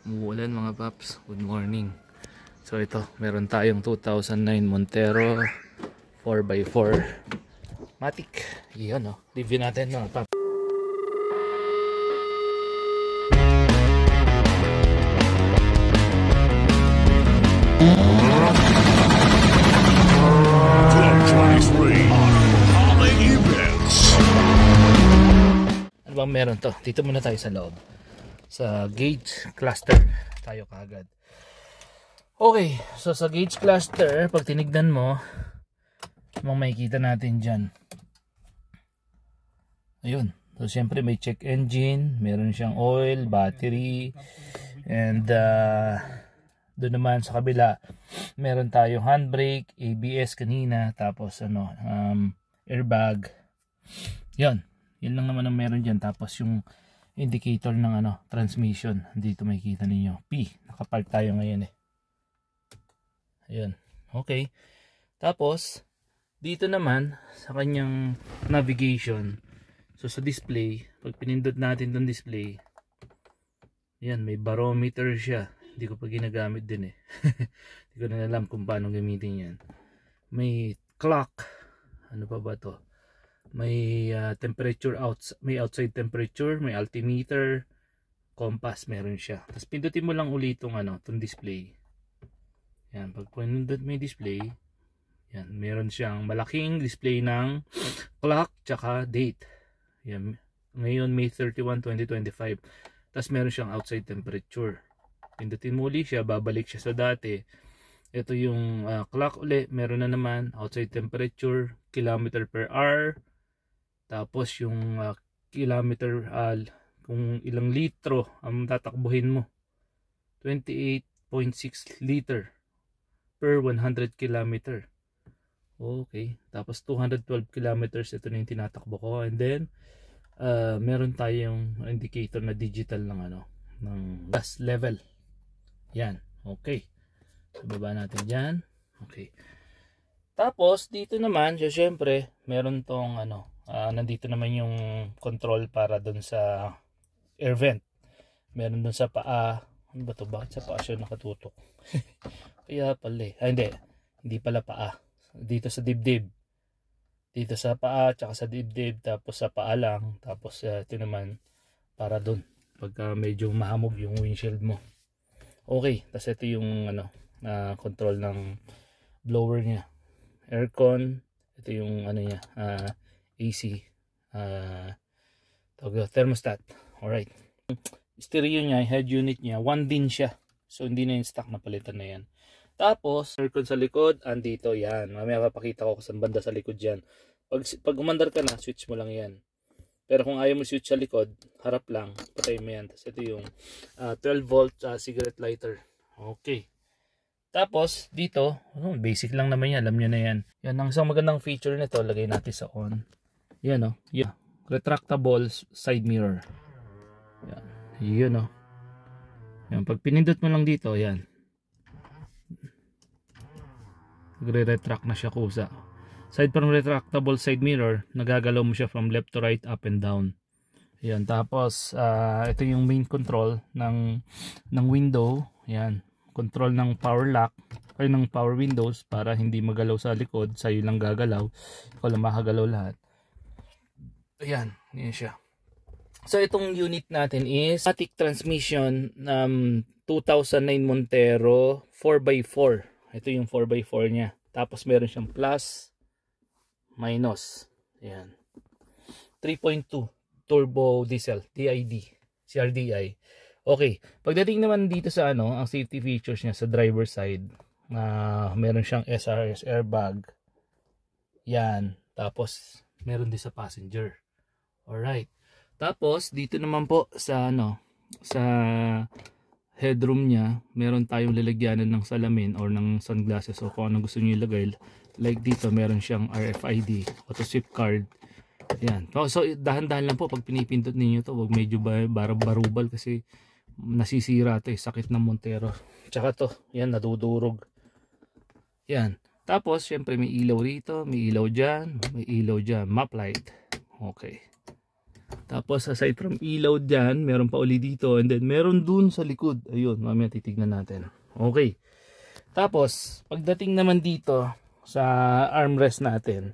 Umuulan mga paps, good morning. So ito, meron tayong 2009 Montero 4x4 Matic. Iyon review natin mga paps. Ano bang meron to? Dito muna tayo sa loob. Sa gauge cluster tayo kaagad. Okay, so sa gauge cluster, pag tinignan mo, mong makikita natin dyan. Ayun. So syempre may check engine, meron siyang oil, battery, and doon naman sa kabila, meron tayong handbrake, ABS kanina, tapos airbag. Yun lang naman ang meron dyan. Tapos yung indicator ng transmission, dito makikita ninyo P, nakapark tayo ngayon ayun, okay. Tapos dito naman sa kanyang navigation, so sa display, pag pinindot natin tong display, yan, may barometer siya. Hindi ko pa ginagamit din hindi ko na alam kung paano gamitin yan. May clock, ano pa ba to, may temperature may outside temperature, may altimeter, compass, meron siya. Tapos pindutin mo lang ulit itong display. Yan, pag pinindot mo yung display, yan, meron siyang malaking display ng clock tsaka date. Yan, ngayon May 31, 2025. Tapos meron siyang outside temperature. Pindutin mo ulit siya, babalik siya sa dati. Ito yung clock ulit, meron na naman outside temperature, kilometer per hour. Tapos yung kilometer, kung ilang litro ang tatakbuhin mo, 28.6 liter per 100 kilometer. Okay, tapos 212 kilometers, ito na yung tinatakbo ko. And then meron tayong indicator na digital ng ng gas level. Yan, okay. So baba natin dyan. Okay. Tapos dito naman, so syempre meron tong nandito naman yung control para dun sa air vent. Meron dun sa paa. Ano ba to? Bakit sa paa siya nakatutok? Kaya pala hindi pala paa. Dito sa dibdib. Dito sa paa, tsaka sa dibdib, tapos sa paa lang. Tapos ito naman para dun pagka medyo mahamog yung windshield mo. Okay, tapos ito yung control ng blower niya. Aircon, ito yung niya, AC, thermostat. Alright. Stereo niya, head unit niya, 1 din siya. So hindi na yung stock na palitan na yan. Tapos, aircon sa likod, andito yan. Mamaya papakita ko sa banda sa likod yan. Pag umandar ka na, switch mo lang yan. Pero kung ayaw mo switch sa likod, harap lang, patay mo yan. Tapos ito yung 12 volt cigarette lighter. Okay. Tapos dito, basic lang naman yan, alam nyo na yan. Yan ang isang magandang feature nito, lagay natin sa on. Yan yan. Retractable side mirror. Yan. Yun yan, pag pinindot mo lang dito, yan. Nagre-retract na siya kusa. Side from retractable side mirror, nagagalaw mo siya from left to right, up and down. Yan, tapos ito yung main control ng window. Yan, control ng power lock ay ng power windows para hindi magalaw sa likod, sa'yo lang gagalaw, ikaw lang makagalaw lahat. Ayan, yan siya. So itong unit natin is Matic transmission 2009 Montero 4x4. Ito yung 4x4 niya. Tapos meron siyang plus, minus. Ayan. 3.2 turbo diesel, DID, CRDI. Okay. Pagdating naman dito sa ang safety features niya sa driver side, meron siyang SRS airbag. Yan. Tapos meron din sa passenger. Alright. Tapos dito naman po sa sa headroom niya, meron tayong lalagyanan ng salamin or ng sunglasses o kung ano gusto niyo ilagay. Like dito, meron siyang RFID, auto sweep card. Yan. So dahan-dahan lang po pag pinipindot niyo to, wag medyo barubal kasi nasisira to sakit ng Montero. Tsaka to, yan, nadudurog. Yan. Tapos syempre may ilaw rito, may ilaw diyan, may ilaw diyan, map light. Okay. Tapos aside from ilaw dyan, meron pa uli dito. And then meron dun sa likod. Ayun, mamaya titignan natin. Okay. Tapos, pagdating naman dito sa armrest natin,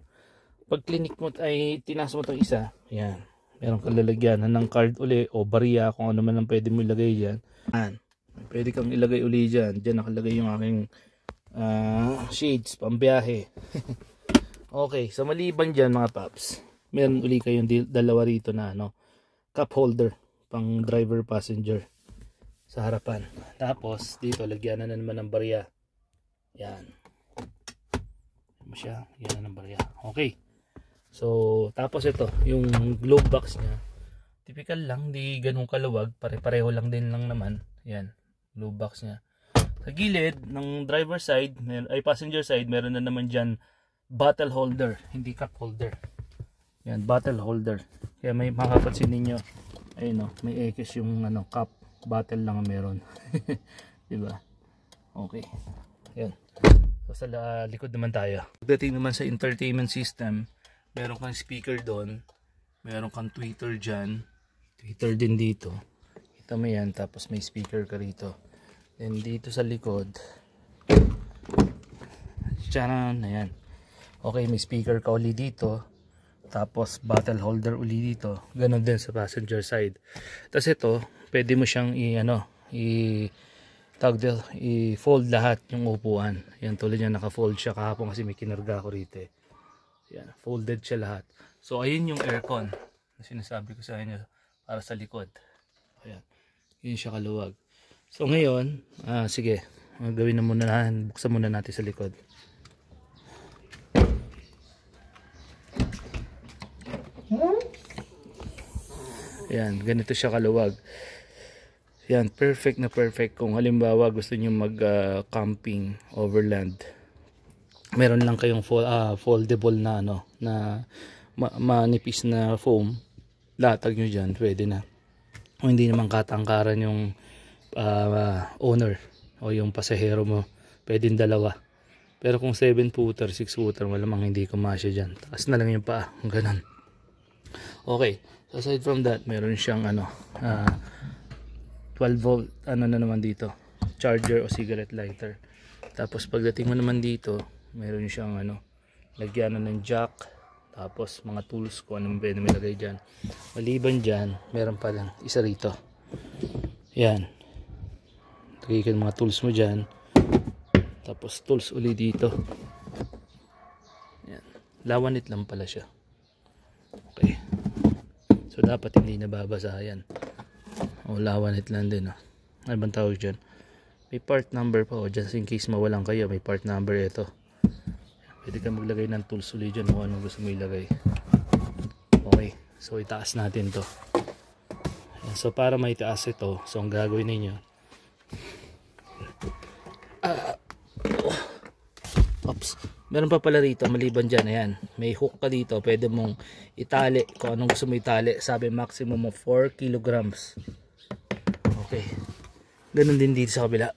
pag clinic mo ay tinas mo itong isa, yan. Meron kang lalagyanan ng card uli o bariya kung ano man ang pwede mo ilagay dyan. Yan. Pwede kang ilagay uli dyan. Dyan nakalagay yung aking shades, pambiyahe. Okay, so maliban dyan mga paps, meron uli kayong dalawa rito na cup holder pang driver passenger sa harapan. Tapos dito lagyan na naman ng barya. Yan. Ano siya? Yan na ng barya. Okay. So tapos ito, yung glove box niya. Typical lang, di ganun kaluwag, pare-pareho lang din lang naman. Yan, glove box niya. Sa gilid ng driver side, ay passenger side, meron na naman diyan bottle holder, hindi cup holder. Yan, bottle holder. Kaya may makapansin ninyo, ayun may ekis yung cup, bottle lang ang meron. 'Di ba? Okay. Yan. So sa likod naman tayo. Pagdating naman sa entertainment system, meron kang speaker doon, meron kang tweeter diyan, tweeter din dito. Kita mo yan, tapos may speaker ka rito. Then dito sa likod, charan, ayan. Okay, may speaker ka uli dito. Tapos bottle holder uli dito. Ganon din sa passenger side. Tapos ito, pwede mo siyang i-fold lahat yung upuan. Yan, tulad yan, naka-fold siya kahapon kasi may kinarga ko rito. Yan, folded siya lahat. So ayun yung aircon na sinasabi ko sa inyo para sa likod. Ayan, yun siya kaluwag. So ngayon, sige, gawin na muna, buksan muna natin sa likod. Yan, ganito siya kaluwag. Yan, perfect na perfect kung halimbawa gusto niyo mag camping overland. Meron lang kayong foldable na manipis na foam. Latag nyo dyan, pwede na. Kung hindi naman katangkaran yung owner o yung pasahero mo, pwedeng dalawa. Pero kung 7 footer, 6 footer, malamang hindi kumasya dyan. Taas na lang yung paa, ganun. Okay, so aside from that, meron siyang 12 volt na naman dito, charger o cigarette lighter. Tapos pagdating mo naman dito, meron siyang lagyanan ng jack, tapos mga tools kung anong pwede ilagay dyan. Maliban dyan, meron pa lang isa rito. Yan, lagay ka ng mga tools mo dyan, tapos tools uli dito. Yan, lawanit lang pala siya. Okay, so dapat hindi nababasa yan. O lawanit lang din. Ano bang tawag dyan? May part number pa just in case mawalan kayo, may part number ito. Pwede ka maglagay ng tools uli dyan kung anong gusto mo ilagay. Okay, so itaas natin to. So para maitaas ito, so ang gagawin ninyo, meron pa pala rito maliban dyan. Ayan, may hook ka dito, pwede mong itali kung anong gusto mo itali. Sabi maximum of 4 kilograms. Okay, ganun din dito sa kabila,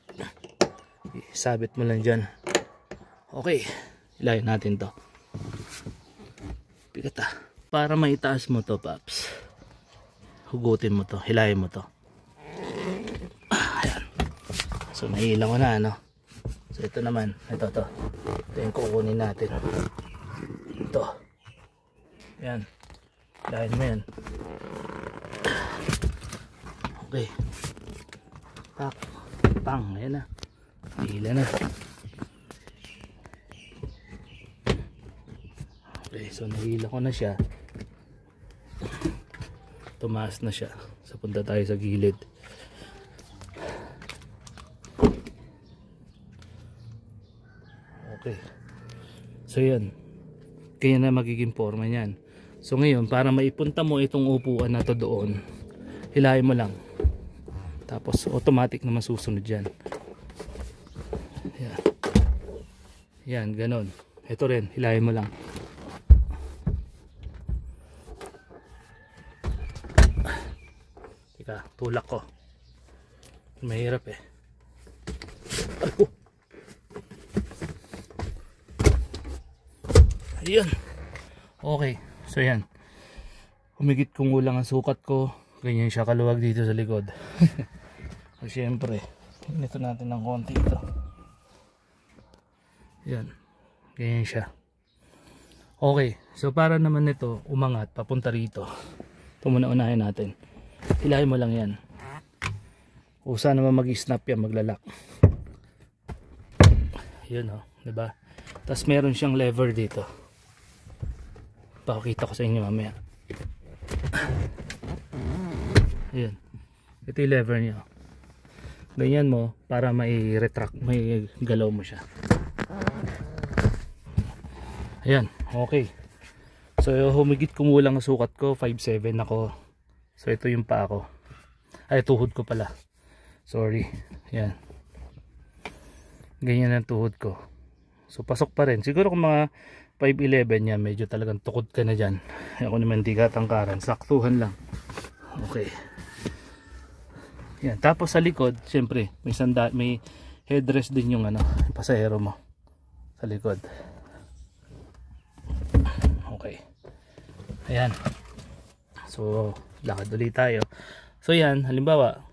sabit mo lang dyan. Okay, ilayin natin to. Bigat para maitaas mo to paps, hugutin mo to, hilayin mo to. Ayan. So nahila ko na so ito naman, ito yung kukunin natin. Ito, yan, hilayin mo yan. Okay, pak, pang, ayan na, hila na. Okay, so nahila ko na siya, tumaas na siya. So punta tayo sa gilid. Okay, so yan, kaya na magiging forma niyan. So ngayon, para maipunta mo itong upuan na to doon, hilahin mo lang, tapos automatic na masusunod yan. Yan, yan, ganon. Ito rin, hilahin mo lang. Teka, tulak ko, mahirap Ayan. Okay, so yan, Humigit kumulang ang sukat ko. Ganyan siya kaluwag dito sa likod. So syempre, nito natin ng konti ito. Yan. Ganyan siya. Okay. So para naman nito umangat papunta rito. Ito muna unahin natin. Hilahin mo lang yan. Usa naman mag-snap yan, maglalak. Yun o. Diba? Tapos meron siyang lever dito. Pakikita ko sa inyo mamaya. Ayan. Ito yung lever niya. Ganyan mo para may retract, may galaw mo siya. Ayan. Okay. So humigit kumulang ang sukat ko. 5'7" ako. So ito yung paa ko. Ay, tuhod ko pala. Sorry. Ayan. Ganyan ang tuhod ko. So pasok pa rin. Siguro kung mga 5'11" yan, medyo talagang tukod ka na dyan. Ako naman di katangkaran. Saktuhan lang. Okay. Yan. Tapos sa likod, syempre, may headrest din yung yung pasahero mo. Sa likod. Okay. Ayan. So, lakad ulit tayo. So yan, halimbawa,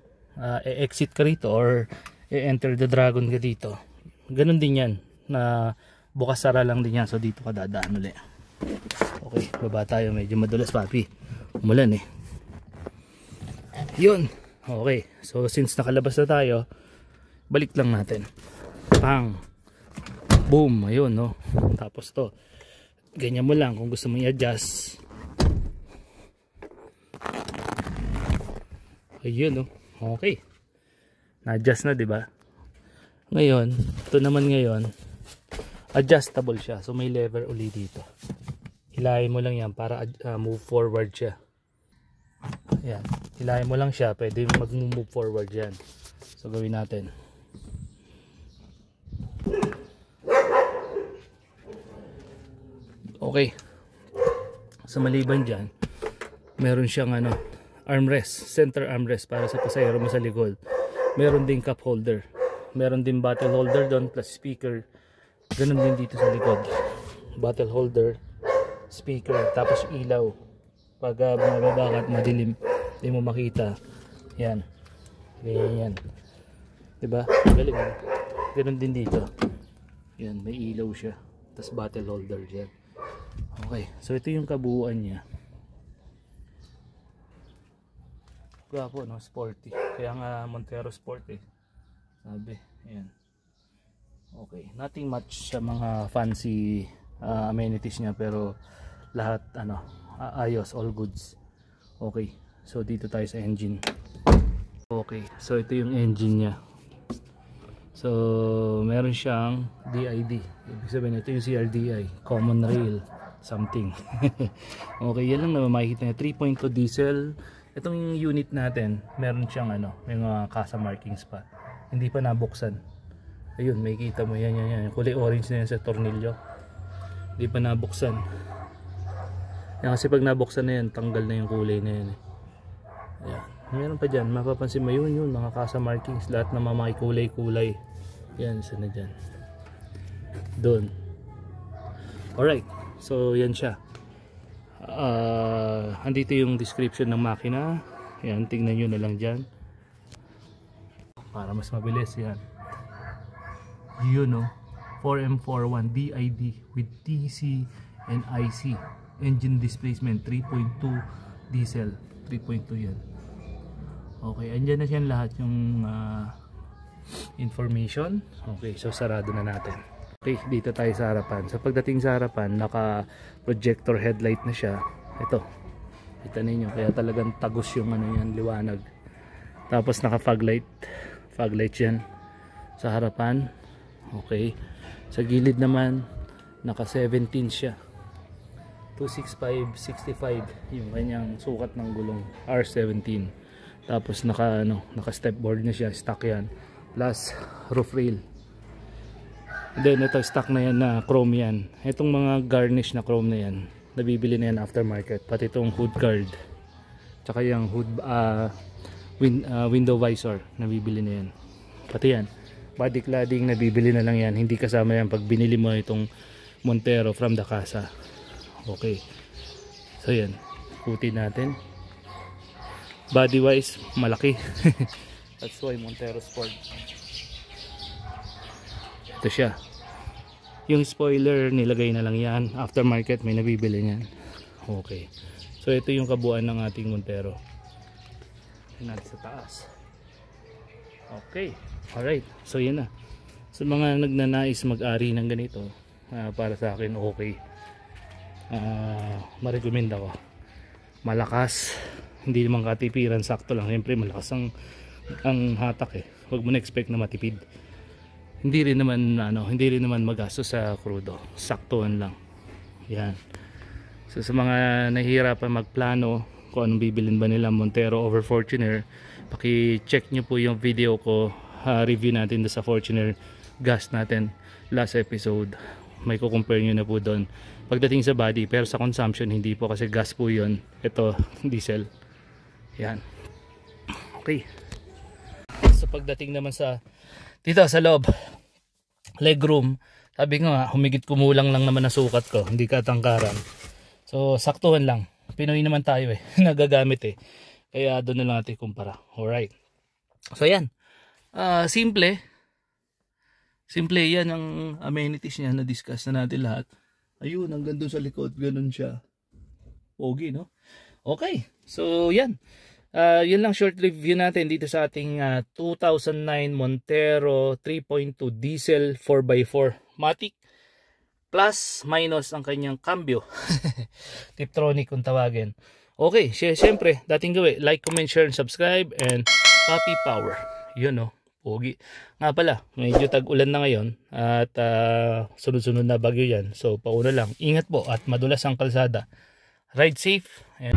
e-exit ka rito or e-enter the dragon ka dito. Ganun din yan. Na bukas sara lang din yan. So dito ka dadaan ulit. Okay, baba tayo. Medyo madulas, papi. Umulan eh. Yun. Okay, so since nakalabas na tayo, balik lang natin. Pang. Boom, ayun no. Tapos to, ganyan mo lang kung gusto mo i-adjust. Ayun no. Okay. Na-adjust na, 'di ba? Ngayon, ito naman ngayon, adjustable siya. So may lever uli dito. Hilahin mo lang yan para move forward siya. Ayan. Hilahin mo lang siya. Pwede mag-move forward yan. So gawin natin. Okay. Sa maliban dyan, meron siyang armrest. Center armrest para sa pasahero mo sa likod. Meron ding cup holder. Meron din bottle holder doon plus speaker. Ganun din dito sa likod. Bottle holder, speaker, tapos ilaw. Pag bumababa ka at madilim, hindi mo makita. Yan. Ganyan yan. Diba? Galing. Ganun din dito. Yan, may ilaw siya. Tapos bottle holder dyan. Okay. So ito yung kabuuan niya. Gwapo, no? Sporty. Kaya nga Montero Sport eh. Sabi. Ayan. Okay. Nothing much sa mga fancy amenities niya. Pero lahat ayos, all goods. Okay. So dito tayo sa engine. Okay. So ito yung engine niya. So meron siyang DID. Ibig sabihin ito yung CRDI, Common Rail something. Okay, yan lang naman makikita niya. 3.2 diesel. Itong unit natin, meron siyang may mga kasa markings pa. Hindi pa nabuksan. Ayun, makikita mo yan. Kulay orange na yan sa tornilyo. Hindi pa nabuksan. Yan, kasi pag nabuksan na yan, tanggal na yung kulay na yan. Ayan. Meron pa dyan, mapapansin mo yun, mga kasa markings, lahat na mga kulay-kulay. Yan, isa na dyan. Doon. Alright, so yan siya. Andito yung description ng makina. Yan, tingnan nyo na lang dyan. Para mas mabilis yan. Yun 4M41 DID with TC and IC. Engine displacement 3.2 diesel. 3.2 yan. Okay, andyan na siya lahat yung information. Okay, so sarado na natin. Okay, dito tayo sa harapan. Sa pagdating sa harapan, naka projector headlight na siya. Ito, kita ninyo, kaya talagang tagos yung yan, liwanag. Tapos naka fog light yan sa harapan. Okay, sa gilid naman naka 17 siya, 265/65 yung kanyang sukat ng gulong, R17. Tapos naka stepboard na siya, stock yan, plus roof rail. And then ito stock na yan na chrome yan. Itong mga garnish na chrome na yan, nabibili na yan aftermarket. Pati itong hood guard, tsaka yung hood window visor, nabibili na yan. Pati yan body cladding, nabibili na lang yan. Hindi kasama yan pag binili mo itong Montero from the casa. Okay, so yan. ikutin natin. Body wise malaki. That's why Montero Sport. Ito siya. Yung spoiler nilagay na lang yan. Aftermarket may nabibili niyan. Okay. So ito yung kabuuan ng ating Montero. Tingnan natin sa taas. Okay. Alright. So yan na. Sa mga nagnanais mag-ari ng ganito, para sa akin okay. Ma-recommend ako. Malakas. Hindi naman katipiran, sakto lang. Siyempre malakas ang hatak eh. Huwag mo na expect na matipid. Hindi rin naman magastos sa crudo. Saktuhan lang. Yan. So sa mga nahihirapan magplano kung anong bibilin ba nila Montero over Fortuner, paki-check nyo po yung video ko, review natin sa Fortuner gas natin last episode. May ko-compare nyo na po doon pagdating sa body, pero sa consumption hindi po kasi gas po yun. Ito diesel. Yan. Okay. So pagdating naman sa dito sa loob, legroom, sabi nga humigit kumulang lang naman na sukat ko, hindi katangkaran. So saktuhan lang. Pinoy naman tayo eh, nagagamit eh. Kaya doon na lang natin kumpara. Alright. So yan. Simple. Simple yan ang amenities niya na discuss na natin lahat. Ayun, hanggang doon sa likod, ganun siya. Pogi, no? Okay. So yan. Yun lang short review natin dito sa ating 2009 Montero 3.2 diesel 4x4 matic, plus minus ang kanyang cambio. Tiptronic kung tawagin. Okay, syempre dating gawin, like, comment, share, and subscribe, and Papi Power. Yun no, pogi. Nga pala, medyo tag-ulan na ngayon at sunod-sunod na bagyo yan. So pauna lang, ingat po at madulas ang kalsada. Ride safe and